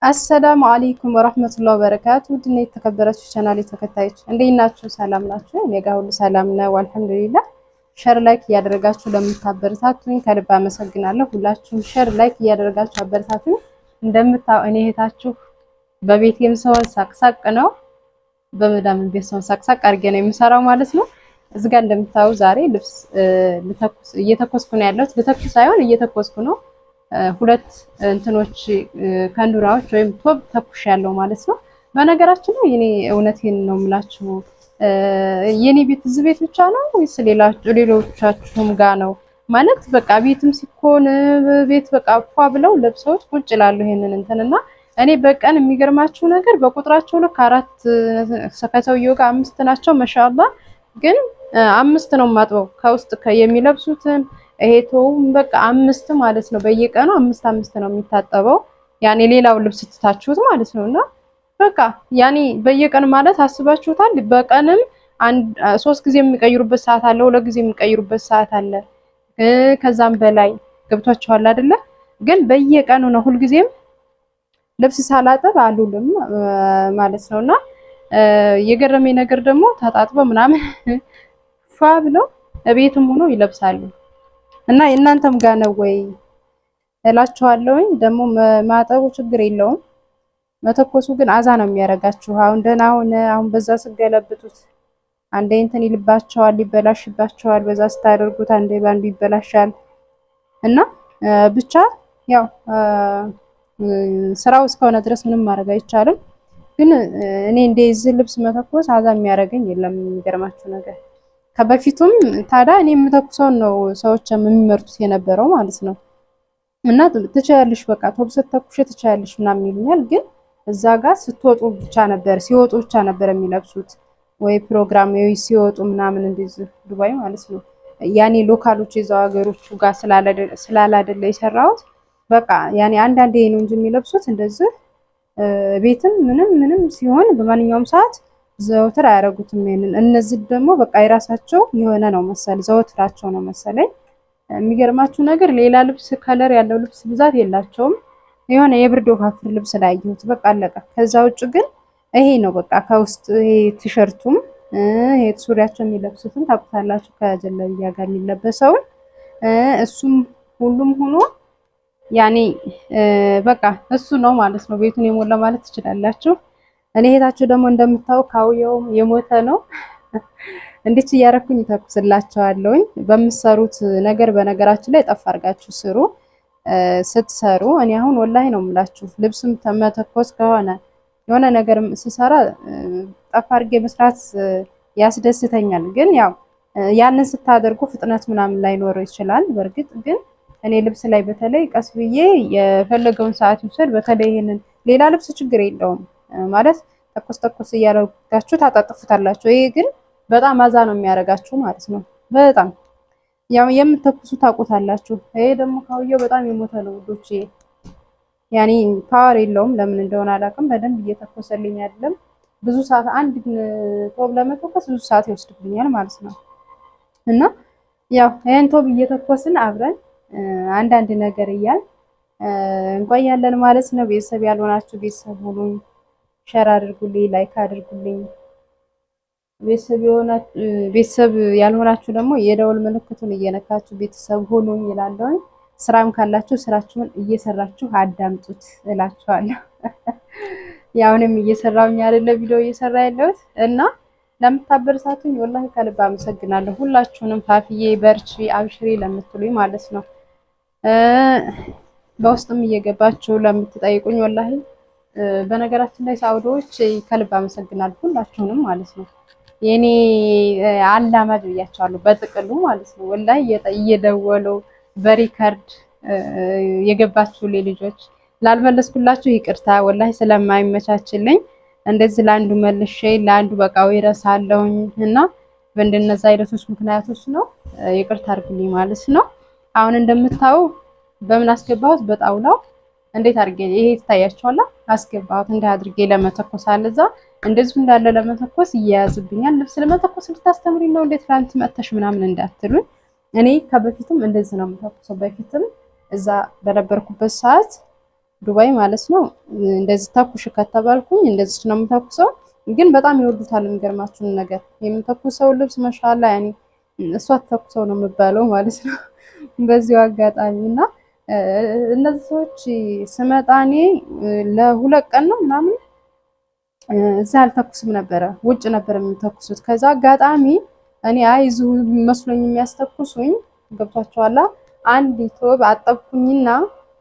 አሰላሙ አለይኩም ወራህመቱላሂ ወበረካቱ። ድና የተከበራችሁ ቻናሌ ተከታዮች እንዴት ናችሁ? ሰላም ናችሁ? እኔ ጋር ሁሉ ሰላም ነው አልሐምዱሊላህ። ሸር ላይክ እያደረጋችሁ ለምታበረታቱኝ ከልብ አመሰግናለሁ። ሁላችሁም ሸር ላይክ እያደረጋችሁ አበረታቱኝ። እንደምታው እኔ እህታችሁ በቤቴም ሰውን ሳቅሳቅ ነው፣ በመዳም ቤት ሰውን ሳቅሳቅ አድርጌ ነው የምሰራው ማለት ነው። እዚህ ጋር እንደምታው ዛሬ ልብስ እየተኮስኩ ነው ያለሁት። ልተኩስ ሳይሆን እየተኮስኩ ነው። ሁለት እንትኖች ከንዱራዎች ወይም ቶብ ተኩሽ ያለው ማለት ነው። በነገራችን ላይ እኔ እውነቴን ነው የምላችሁ የኔ ቤት እዚህ ቤት ብቻ ነው ወይስ ሌሎቻችሁም ጋር ነው? ማለት በቃ ቤትም ሲኮን ቤት በቃ ፏ ብለው ለብሰውት ቁጭ ይላሉ። ይሄንን እንትንና እኔ በቀን የሚገርማችሁ ነገር በቁጥራቸው ልክ 4 ከሰውየው ጋር 5 ናቸው ማሻአላ። ግን 5 ነው የማጥበው ከውስጥ የሚለብሱትን ይሄ ተውም በቃ 5 ማለት ነው። በየቀኑ 5 ነው የሚታጠበው። ያኔ ሌላው ልብስ ትታችሁት ማለት ነውና በቃ ያኔ በየቀኑ ማለት አስባችሁታል። በቀንም 3 ጊዜ የሚቀይሩበት ሰዓት አለ፣ 2 ጊዜ የሚቀይሩበት ሰዓት አለ። ከዛም በላይ ገብቷችኋል አይደለ? ግን በየቀኑ ነው ሁልጊዜም ልብስ ሳላጠብ አሉልም ማለት ነውና የገረመኝ ነገር ደግሞ ተጣጥበው ምናምን ፋ ብለው ቤትም ሆኖ ይለብሳሉ። እና እናንተም ጋር ነው ወይ እላችኋለሁኝ። ደግሞ ማጠቡ ችግር የለውም፣ መተኮሱ ግን አዛ ነው የሚያረጋችሁ። አሁን ደህና አሁን በዛ ስገለብጡት አንዴ እንትን ይልባቸዋል፣ ይበላሽባቸዋል። በዛ ስታደርጉት አንዴ ባንዱ ይበላሻል። እና ብቻ ያው ስራው እስከሆነ ድረስ ምንም ማድረግ አይቻልም። ግን እኔ እንደዚህ ልብስ መተኮስ አዛ የሚያረገኝ የለም የሚገርማችሁ ነገር። ከበፊቱም ታዲያ እኔ የምተኩሰውን ነው ሰዎች የሚመርጡት የነበረው ማለት ነው። እና ትችያለሽ በቃ ቶብ ስትተኩሽ ትችያለሽ ምናምን ይሉኛል። ግን እዛ ጋር ስትወጡ ብቻ ነበር ሲወጡ ብቻ ነበር የሚለብሱት፣ ወይ ፕሮግራም ወይ ሲወጡ ምናምን እንደዚህ ዱባይ ማለት ነው። ያኔ ሎካሎች የዛው ሀገሮቹ ጋር ስላላደለ የሰራሁት በቃ ያኔ አንዳንዴ ነው እንጂ የሚለብሱት እንደዚህ ቤትም ምንም ሲሆን በማንኛውም ሰዓት ዘውትር አያረጉትም። ይሄንን እነዚህ ደግሞ በቃ የራሳቸው የሆነ ነው መሰል ዘውትራቸው ነው መሰለኝ። የሚገርማችሁ ነገር ሌላ ልብስ ከለር ያለው ልብስ ብዛት የላቸውም። የሆነ የብርድ ወፋፍር ልብስ ላይ ያየሁት በቃ አለቀ። ከዛ ውጭ ግን ይሄ ነው በቃ ከውስጥ ይሄ ቲሸርቱም ይሄ ሱሪያቸው የሚለብሱትን ታውቁታላችሁ፣ ከጀለቢያ ጋር የሚለበሰውን እሱም ሁሉም ሆኖ ያኔ በቃ እሱ ነው ማለት ነው ቤቱን የሞላ ማለት ትችላላችሁ። እኔ እህታችሁ ደግሞ እንደምታው ካውየው የሞተ ነው። እንዴት እያረኩኝ ተኩስላችኋለሁኝ። በምትሰሩት ነገር በነገራችን ላይ ጠፋ አድርጋችሁ ስሩ። ስትሰሩ እኔ አሁን ወላሂ ነው የምላችሁ ልብስም ተመተኮስ ከሆነ የሆነ ነገር ስሰራ ጠፋ አድርጌ መስራት ያስደስተኛል። ግን ያው ያንን ስታደርጉ ፍጥነት ምናምን ላይኖር ይችላል። በእርግጥ ግን እኔ ልብስ ላይ በተለይ ቀስ ብዬ የፈለገውን ሰዓት ይወስድ። በተለይ ይሄንን ሌላ ልብስ ችግር የለውም ማለት ተኮስ እያደረጋችሁ ታጣጥፉታላችሁ። ይሄ ግን በጣም አዛ ነው የሚያረጋችሁ ማለት ነው። በጣም ያው የምትተኩሱ ታውቁታላችሁ። ይሄ ደግሞ ካውየው በጣም የሞተ ነው ውዶቼ። ያኔ ፓወር የለውም ለምን እንደሆነ አላውቅም። በደንብ እየተኮሰልኝ አይደለም። ብዙ ሰዓት አንድ ቶብ ለመተኮስ ብዙ ሰዓት ይወስድብኛል ማለት ነው። እና ያው ይሄን ቶብ እየተኮስን አብረን አንዳንድ ነገር እያል እንቆያለን ማለት ነው። ቤተሰብ ያልሆናችሁ ቤተሰብ ሁኑኝ፣ ሸር አድርጉልኝ፣ ላይክ አድርጉልኝ። ቤተሰብ ያልሆናችሁ ደግሞ የደውል ምልክቱን እየነካችሁ ቤተሰብ ሁኑኝ ይላለሁ። ስራም ካላችሁ ስራችሁን እየሰራችሁ አዳምጡት እላችኋለሁ። ያውንም እየሰራሁኝ አይደለ ቪዲዮ እየሰራ ያለሁት እና ለምታበረታቱኝ ወላሂ ከልብ አመሰግናለሁ። ሁላችሁንም ፋፍዬ በርቺ አብሽሪ ለምትሉኝ ማለት ነው። በውስጥም እየገባችሁ ለምትጠይቁኝ ወላሂ በነገራችን ላይ ሳውዲዎች ከልብ አመሰግናለሁ ሁላችሁንም ማለት ነው። የኔ አላማጅ ብያቸዋለሁ በጥቅሉ ማለት ነው። ወላሂ እየደወሉ በሪከርድ የገባችሁ ልጆች ላልመለስኩላችሁ ይቅርታ ወላሂ ስለማይመቻችልኝ እንደዚህ ለአንዱ መልሼ ለአንዱ በቃው ይረሳለሁኝ እና በእንደነዛ አይነቶች ምክንያቶች ነው ይቅርታ አድርጉልኝ ማለት ነው። አሁን እንደምታዩ በምን አስገባሁት በጣውላው እንዴት አድርጌ ይሄ ይታያችኋል አስገባሁት እንደ አድርጌ ለመተኮስ አለዛ እንደዚህ እንዳለ ለመተኮስ ይያዝብኛል። ልብስ ለመተኮስ ልታስተምሪኝ ነው እንዴት ፍራንት መተሽ ምናምን እንዳትሉኝ። እኔ ከበፊትም እንደዚህ ነው የምተኮሰው። በፊትም እዛ በነበርኩበት ሰዓት ዱባይ ማለት ነው። እንደዚህ ተኩሽ ከተባልኩኝ እንደዚህ ነው የምተኩሰው። ግን በጣም ይወዱታል። የሚገርማችሁን ነገር የምተኩሰው ልብስ ማሻአላ ያኔ እሷ ተተኩሰው ነው የምባለው ማለት ነው። በዚሁ አጋጣሚ እና እነዚህ ሰዎች ስመጣ እኔ ለ2 ቀን ነው ምናምን እዛ አልተኩስም ነበረ፣ ውጭ ነበር የሚተኩሱት። ከዛ አጋጣሚ እኔ አይዙ መስሎኝ የሚያስተኩሱኝ ገብቷቸዋላ። አንድ ቶብ አጠብኩኝና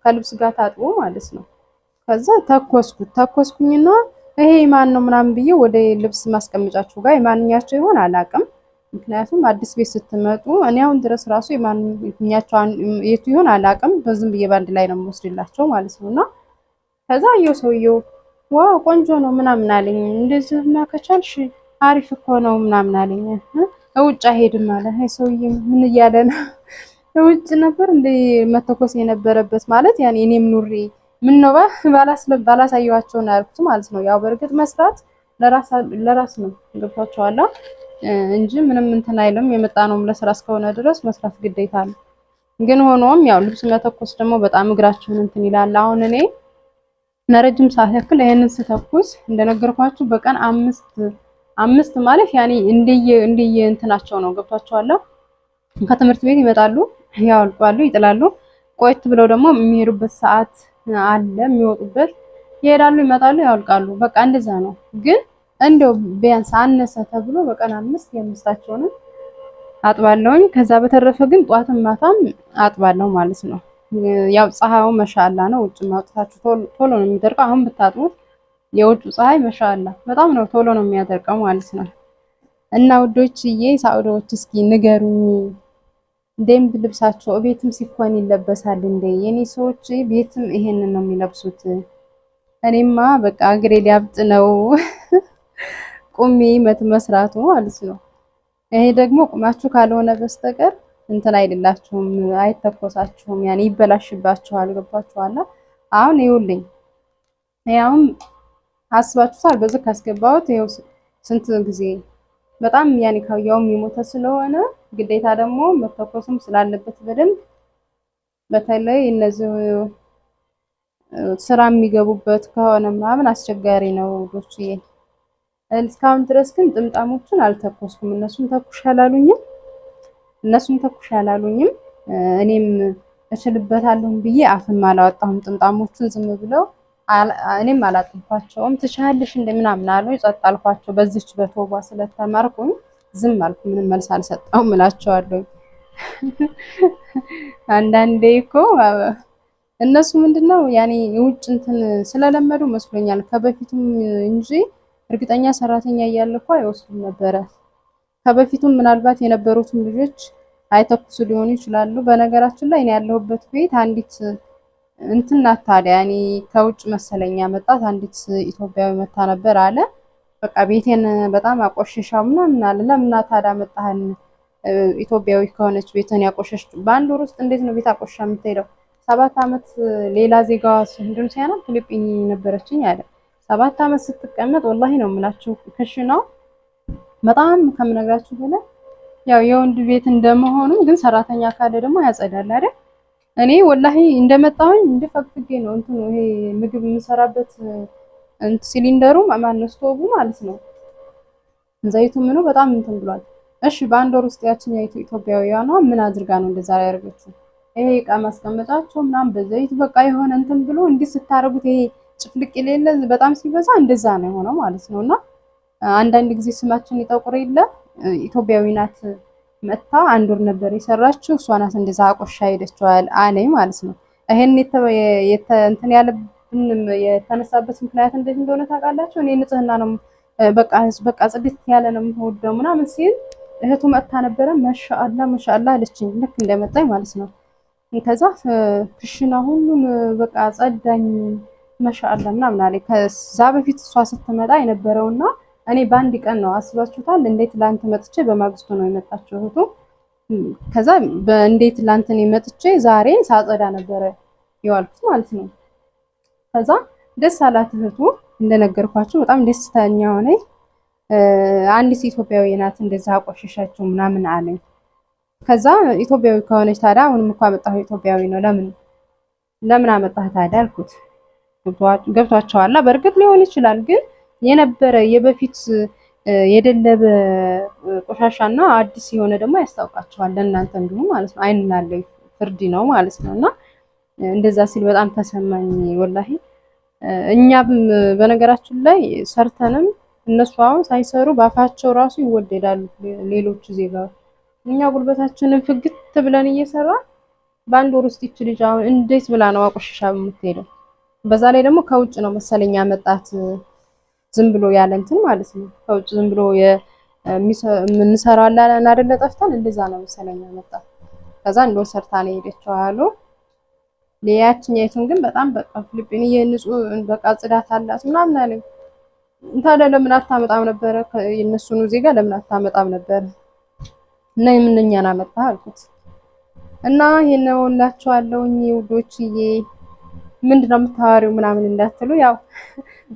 ከልብስ ጋር ታጥቦ ማለት ነው። ከዛ ተኮስኩኝና ይሄ ማን ነው ምናምን ብዬ ወደ ልብስ ማስቀመጫቸው ጋር የማንኛቸው ይሆን አላቅም። ምክንያቱም አዲስ ቤት ስትመጡ እኔ አሁን ድረስ ራሱ የማንኛቸው የቱ ይሆን አላቅም። በዝም ብዬ ባንድ ላይ ነው የምወስድላቸው ማለት ነውና ከዛ ሰውየው ዋው ቆንጆ ነው ምናምን አለኝ። እንደዚህማ ከቻልሽ አሪፍ እኮ ነው ምናምን አለኝ። ውጭ አይሄድም አለ። አይ ሰውዬ ምን እያለ ነው? ውጭ ነበር እንደ መተኮስ የነበረበት ማለት ያኔ እኔም ኑሪ ምን ነው ባላሳየዋቸው ነው ያልኩት ማለት ነው። ያው በእርግጥ መስራት ለራስ ነው ገብቷቸዋል እንጂ ምንም እንትን አይልም። የመጣ ነው ለስራ እስከሆነ ድረስ መስራት ግዴታ ነው። ግን ሆኖም ያው ልብስ መተኮስ ደግሞ በጣም እግራችሁን እንትን ይላል። አሁን እኔ ለረጅም ሰዓት ያክል ይሄንን ስተኩስ እንደነገርኳችሁ በቀን አምስት ማለት ያኔ እንደየ እንትናቸው ነው ገብቷቸዋል። ከትምህርት ቤት ይመጣሉ፣ ያወልቃሉ፣ ይጥላሉ። ቆይት ብለው ደግሞ የሚሄዱበት ሰዓት አለ፣ የሚወጡበት ይሄዳሉ፣ ይመጣሉ፣ ያወልቃሉ። በቃ እንደዛ ነው። ግን እንደው ቢያንስ አነሰ ተብሎ በቀን 5 የምስታቸውን አጥባለሁኝ። ከዛ በተረፈ ግን ጧትም ማታም አጥባለሁ ማለት ነው። ያው ፀሐዩ መሻአላ ነው። ውጭ ማውጣታችሁ ቶሎ ነው የሚደርቀው። አሁን ብታጥቡት የውጭ ፀሐይ መሻአላ በጣም ነው ቶሎ ነው የሚያደርቀው ማለት ነው። እና ውዶችዬ ሳውዲዎች እስኪ ንገሩኝ፣ ደንብ ልብሳቸው ቤትም ሲኮን ይለበሳል እንዴ? የኔ ሰዎች ቤትም ይሄንን ነው የሚለብሱት። እኔማ በቃ እግሬ ሊያብጥ ነው ቁሜ መስራቱ ማለት ነው። ይሄ ደግሞ ቁማችሁ ካልሆነ በስተቀር እንትን አይደላችሁም፣ አይተኮሳችሁም፣ ያኔ ይበላሽባችኋል። ገባችኋል? አሁን ይኸውልኝ ያውም አስባችሁታል። በዚህ ካስገባሁት ይኸው ስንት ጊዜ በጣም ያኔ ካያውም የሞተ ስለሆነ ግዴታ ደግሞ መተኮስም ስላለበት በደንብ በተለይ እነዚህ ስራ የሚገቡበት ከሆነ ምናምን አስቸጋሪ ነው ወዶችዬ። እስካሁን ድረስ ግን ጥምጣሞችን አልተኮስኩም። እነሱም ተኩሽ አላሉኝም። እኔም እችልበታለሁ ብዬ አፍም አላወጣሁም። ጥምጣሞቹን ዝም ብለው እኔም አላጥፋቸውም። ትችያለሽ እንደምናምን አሉ። ጸጥ አልኳቸው። በዚች በቶባ ስለተማርኩኝ ዝም አልኩ። ምንም መልስ አልሰጠሁም እላቸዋለሁ። አንዳንዴ እኮ እነሱ ምንድነው ያኔ የውጭ እንትን ስለለመዱ መስሎኛል ከበፊቱም እንጂ እርግጠኛ ሰራተኛ እያለ እኮ አይወስዱም ነበረ። ከበፊቱም ምናልባት የነበሩትም ልጆች አይተኩሱ ሊሆኑ ይችላሉ። በነገራችን ላይ እኔ ያለሁበት ቤት አንዲት እንትን ናት። ታዲያ እኔ ከውጭ መሰለኛ መጣት አንዲት ኢትዮጵያዊ መታ ነበር አለ። በቃ ቤቴን በጣም አቆሽሻው ምናምን አለ። ለምን ታዲያ መጣህን? ኢትዮጵያዊ ከሆነች ቤትን ያቆሸሽ በአንድ ወር ውስጥ እንዴት ነው ቤት አቆሻ የምትሄደው? 7 አመት ሌላ ዜጋ ህንዱን ሲያና ፊሊፒኒ ነበረችኝ አለ። 7 አመት ስትቀመጥ ወላሂ ነው የምላችሁ ክሽ ነው በጣም ከምነግራችሁ በላይ ያው የወንድ ቤት እንደመሆኑ ግን ሰራተኛ ካለ ደግሞ ያጸዳል አይደል? እኔ ወላሂ እንደመጣሁኝ እንደፈቅፍጌ ነው እንትኑ ይሄ ምግብ የምሰራበት ሲሊንደሩ ማነው ስቶቡ ማለት ነው። ዘይቱ ምኑ በጣም እንትን ብሏል። እሺ በአንድ ወር ውስጥ ያችን ኢትዮጵያዊዋ ነው ምን አድርጋ ነው እንደዛ ያደረገችው? ይሄ እቃ ማስቀመጫቸው ምናምን በዘይት በቃ የሆነ እንትን ብሎ እንዲህ ስታረጉት ይሄ ጭፍልቅ የሌለ በጣም ሲበዛ እንደዛ ነው የሆነው ማለት ነውና አንዳንድ ጊዜ ስማችን ይጠቁር የለ ኢትዮጵያዊ ናት መጣ አንድ ወር ነበር የሰራችው እሷ ናት እንደዛ አቆሻ ሄደችዋል አለኝ ማለት ነው። ይሄን እንትን ያለብን የተነሳበት ምክንያት እንደዚህ እንደሆነ ታውቃላችሁ። እኔ ንጽህና ነው በቃ ጽድት ያለ ነው የምወደው ምናምን ሲል እህቱ መጣ ነበረ ማሻአላ አለችኝ ልክ እንደመጣኝ ማለት ነው። ከዛ ክሽና ሁሉም በቃ ጸዳኝ ማሻአላ ምናምን አለኝ። ከዛ በፊት እሷ ስትመጣ የነበረውና እኔ በአንድ ቀን ነው አስባችሁታል። እንዴት ላንተ መጥቼ በማግስቱ ነው የመጣችው እህቱ። ከዛ በእንዴት ላንተን መጥቼ ዛሬ ሳጸዳ ነበረ የዋልኩት ማለት ነው። ከዛ ደስ አላት እህቱ እንደነገርኳችሁ በጣም ደስተኛ ሆነ። አንዲት ኢትዮጵያዊ ናት እንደዛ አቆሸሻችሁ ምናምን አለኝ። ከዛ ኢትዮጵያዊ ከሆነች ታዲያ አሁንም እኮ አመጣሁ ኢትዮጵያዊ ነው ለምን አመጣህ ታዲያ አልኩት። ገብቷቸዋል። በእርግጥ ሊሆን ይችላል ግን የነበረ የበፊት የደለበ ቆሻሻና አዲስ የሆነ ደግሞ ያስታውቃቸዋል። ለእናንተ እንዲሁ ማለት ነው አይን ላለው ፍርድ ነው ማለት ነውና እንደዛ ሲል በጣም ተሰማኝ ወላሂ። እኛም በነገራችን ላይ ሰርተንም እነሱ አሁን ሳይሰሩ ባፋቸው ራሱ ይወደዳሉ ሌሎች ዜጋዎች። እኛ ጉልበታችንን ፍግት ብለን እየሰራ በአንድ ወር ውስጥ ይች ልጅ አሁን እንዴት ብላ ነው አቆሽሻ የምትሄደው? በዛ ላይ ደግሞ ከውጭ ነው መሰለኝ ያመጣት ዝም ብሎ ያለ እንትን ማለት ነው። ከውጭ ዝም ብሎ የምንሰራለን አይደለ ጠፍተን እንደዛ ነው መሰለኝ ያመጣት። ከዛ እንደው ሰርታ ነው የሄደችው አሉ። ለያችኛይቱን ግን በጣም በቃ ፊሊፒን የንጹህ በቃ ጽዳት አላት ምናምን አለኝ። ታዲያ ለምን አታመጣም ነበር? የነሱን ዜጋ ለምን አታመጣም ነበር? እና የምንኛና መጣ አልኩት። እና ይሄነው እላችኋለሁኝ ውዶችዬ። ምንድነው የምታወሪው ምናምን እንዳትሉ፣ ያው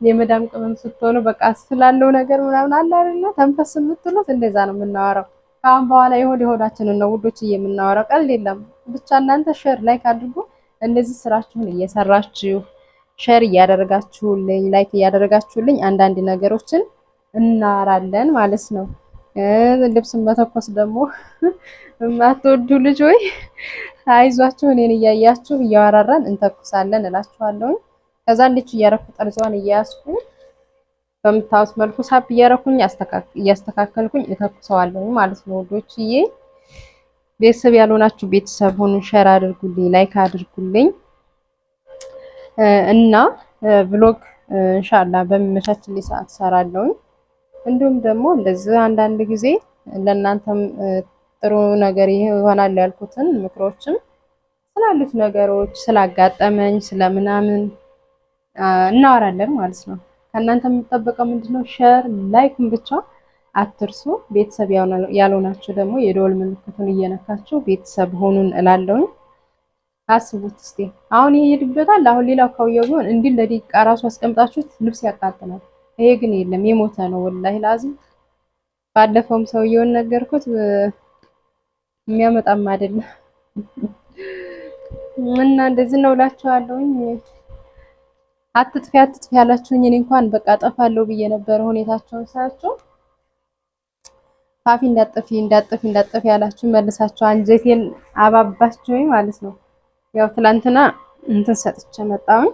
የመዳም ቅመም ስትሆኑ በቃ ስላለው ነገር ምናምን አለ አይደለ ተንፈስ የምትሉት እንደዛ ነው የምናወራው። ካሁን በኋላ የሆዳችንን ነው ውዶችዬ የምናወራው፣ ቀልድ የለም። ብቻ እናንተ ሼር ላይክ አድርጉ። እንደዚህ ስራችሁን እየሰራችሁ ሼር እያደረጋችሁልኝ ላይክ እያደረጋችሁልኝ አንዳንድ ነገሮችን እናወራለን ማለት ነው። ልብስን መተኮስ ደግሞ የማትወዱ ልጅ ወይ አይዟችሁ፣ እኔን እያያችሁ እያወራራን እንተኩሳለን እላችኋለሁ። ከዛ ልጅ እያረኩ ጠርዟን እያያስኩ በምታውስ መልኩ ሳብ እያረኩኝ እያስተካከልኩኝ እተኩሰዋለሁ ማለት ነው ወዶችዬ። ቤተሰብ ያልሆናችሁ ቤተሰብ ሁኑ፣ ሼር አድርጉልኝ፣ ላይክ አድርጉልኝ እና ብሎግ ኢንሻአላህ በሚመቻችልኝ ሰዓት ሰራለሁ። እንዲሁም ደግሞ እንደዚህ አንዳንድ ጊዜ ለእናንተም ጥሩ ነገር ይሆናል ያልኩትን ምክሮችም ስላሉት ነገሮች ስላጋጠመኝ ስለምናምን እናወራለን ማለት ነው። ከእናንተ የሚጠበቀው ምንድነው? ሼር ላይክን ብቻ አትርሱ። ቤተሰብ ያልሆናችሁ ደግሞ የደወል ምልክቱን እየነካችሁ ቤተሰብ ሆኑን እላለሁ። አስቡት እስቲ አሁን ይሄ ይድበታል። አሁን ሌላው ካውየው ቢሆን እንዲህ ለደቂቃ ራሱ አስቀምጣችሁት ልብስ ያቃጥላል። ይሄ ግን የለም የሞተ ነው ወላሂ ላዚም። ባለፈውም ሰውየውን ነገርኩት የሚያመጣም አይደለም እና እንደዚህ ነው እላችኋለሁኝ። አትጥፊ ያላችሁኝ እኔ እንኳን በቃ ጠፋለሁ ብዬ ነበር ሁኔታቸውን ሳያቸው። ፋፊ እንዳጥፊ ያላችሁ መልሳችሁ አንጀቴን አባባችሁኝ ማለት ነው። ያው ትላንትና እንትን ሰጥቼ መጣሁኝ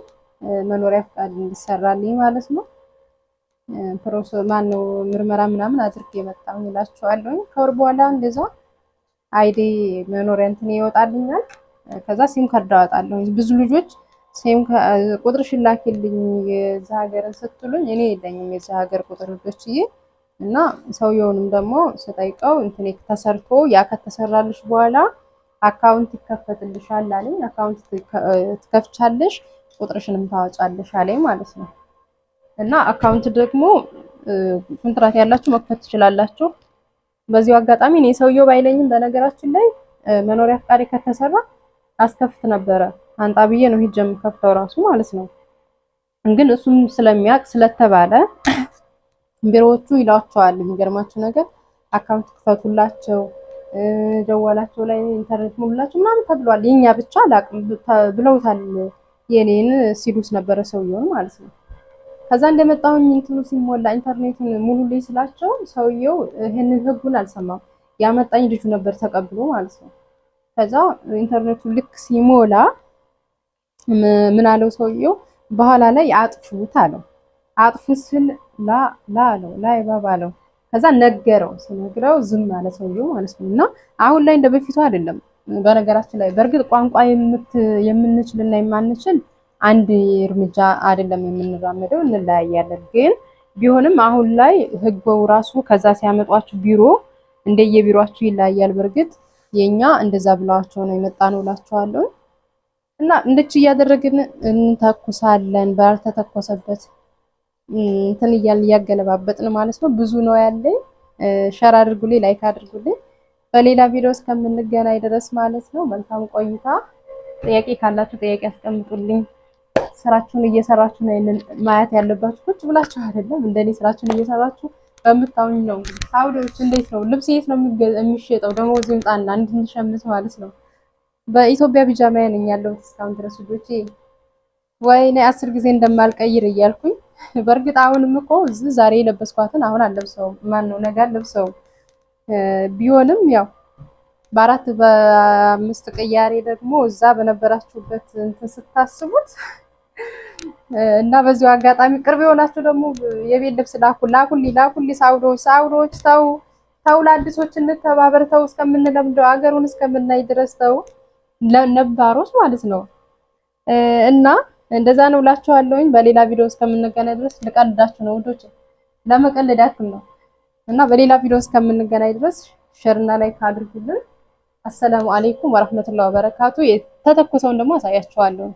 መኖሪያ ፈቃድ እንዲሰራልኝ ማለት ነው። ማነው ምርመራ ምናምን አድርጌ መጣሁኝ እላችኋለሁ። ከወር በኋላ እንደዛ አይዲ መኖሪያ እንትን ይወጣልኛል። ከዛ ሲም ካርድ አወጣለሁ። ብዙ ልጆች ሲም ቁጥርሽን ላኪልኝ የዛ ሀገርን ስትሉኝ እኔ የለኝም የዛ ሀገር ቁጥር ልጆችዬ። እና ሰውየውንም ደግሞ ስጠይቀው እንትን ተሰርቶ ያ ከተሰራልሽ በኋላ አካውንት ይከፈትልሻል አለኝ። አካውንት ትከፍቻለሽ ቁጥርሽንም ታወጫለሽ አለኝ ማለት ነው። እና አካውንት ደግሞ ኮንትራት ያላችሁ መክፈት ትችላላችሁ። በዚሁ አጋጣሚ እኔ ሰውየው ባይለኝም በነገራችን ላይ መኖሪያ ፈቃድ ከተሰራ አስከፍት ነበረ። አንጣ ብዬ ነው ሂጀም ከፍተው ራሱ ማለት ነው። ግን እሱም ስለሚያቅ ስለተባለ ቢሮዎቹ ይላቸዋል። የሚገርማችሁ ነገር አካውንት ክፈቱላቸው፣ ጀዋላቸው ላይ ኢንተርኔት ሙሉላቸው ምናምን ተብሏል። የኛ ብቻ አላቅም ብለውታል። የኔን ሲሉስ ነበረ ሰውየውን ማለት ነው። ከዛ እንደመጣሁኝ እንትኑ ሲሞላ ኢንተርኔቱን ሙሉልኝ ስላቸው ሰውየው ይሄንን ህጉን አልሰማም። ያመጣኝ ልጁ ነበር ተቀብሎ ማለት ነው። ከዛ ኢንተርኔቱን ልክ ሲሞላ ምን አለው ሰውየው በኋላ ላይ አጥፉት አለው። አጥፉት ስል ላ አለው ላይ ባባለው። ከዛ ነገረው። ሲነግረው ዝም አለ ሰውየው ማለት ነው። እና አሁን ላይ እንደበፊቱ አይደለም። በነገራችን ላይ በእርግጥ ቋንቋ የምንችልና የማንችል አንድ እርምጃ አይደለም የምንራመደው፣ እንለያያለን። ግን ቢሆንም አሁን ላይ ህጉ ራሱ ከዛ ሲያመጧችሁ ቢሮ እንደየቢሮአችሁ ይለያያል። በእርግጥ የኛ እንደዛ ብለዋቸው ነው የመጣነው እላችኋለሁ። እና እንደች እያደረግን እንተኩሳለን። ባልተተኮሰበት እንትን እያገለባበጥን ማለት ነው። ብዙ ነው ያለኝ። ሼር አድርጉልኝ፣ ላይክ አድርጉልኝ። በሌላ ቪዲዮ እስከምንገናኝ ድረስ ማለት ነው መልካም ቆይታ። ጥያቄ ካላችሁ ጥያቄ አስቀምጡልኝ። ስራችሁን እየሰራችሁ ነው ማየት ያለባችሁ። ቁጭ ብላችሁ አይደለም እንደኔ ስራችሁን እየሰራችሁ በምታውኝ ነው። ሳውዲዎች እንዴት ነው ልብስ የት ነው የሚሸጠው? ደሞዝ ይምጣና እንድንሸምት ማለት ነው። በኢትዮጵያ ቢጃማ ነኝ ያለሁት እስካሁን ድረስ ልጆቼ ወይኔ 10 ጊዜ እንደማልቀይር እያልኩኝ በእርግጥ አሁንም እኮ እዚህ ዛሬ የለበስኳትን አሁን አልለብሰውም። ማን ነው ነገ አልለብሰውም። ቢሆንም ያው በአራት በአምስት ቅያሬ ደግሞ እዛ በነበራችሁበት እንትን ስታስቡት እና በዚሁ አጋጣሚ ቅርብ የሆናችሁ ደግሞ የቤት ልብስ ላኩልኝ ሳውዲዎች ተው ለአዲሶች እንተባበር ተው እስከምንለምደው አገሩን እስከምናይ ድረስ ተው ለነባሮች ማለት ነው። እና እንደዛ ነው እላችኋለሁኝ። በሌላ ቪዲዮ እስከምንገናኝ ድረስ ልቀልዳችሁ ነው ውዶች፣ ለመቀለድ ያክል ነው። እና በሌላ ቪዲዮ እስከምንገናኝ ድረስ ሼር እና ላይክ አድርጉልን። አሰላሙ አለይኩም ወራህመቱላሂ ወበረካቱ። የተተኮሰውን ደግሞ አሳያችኋለሁ።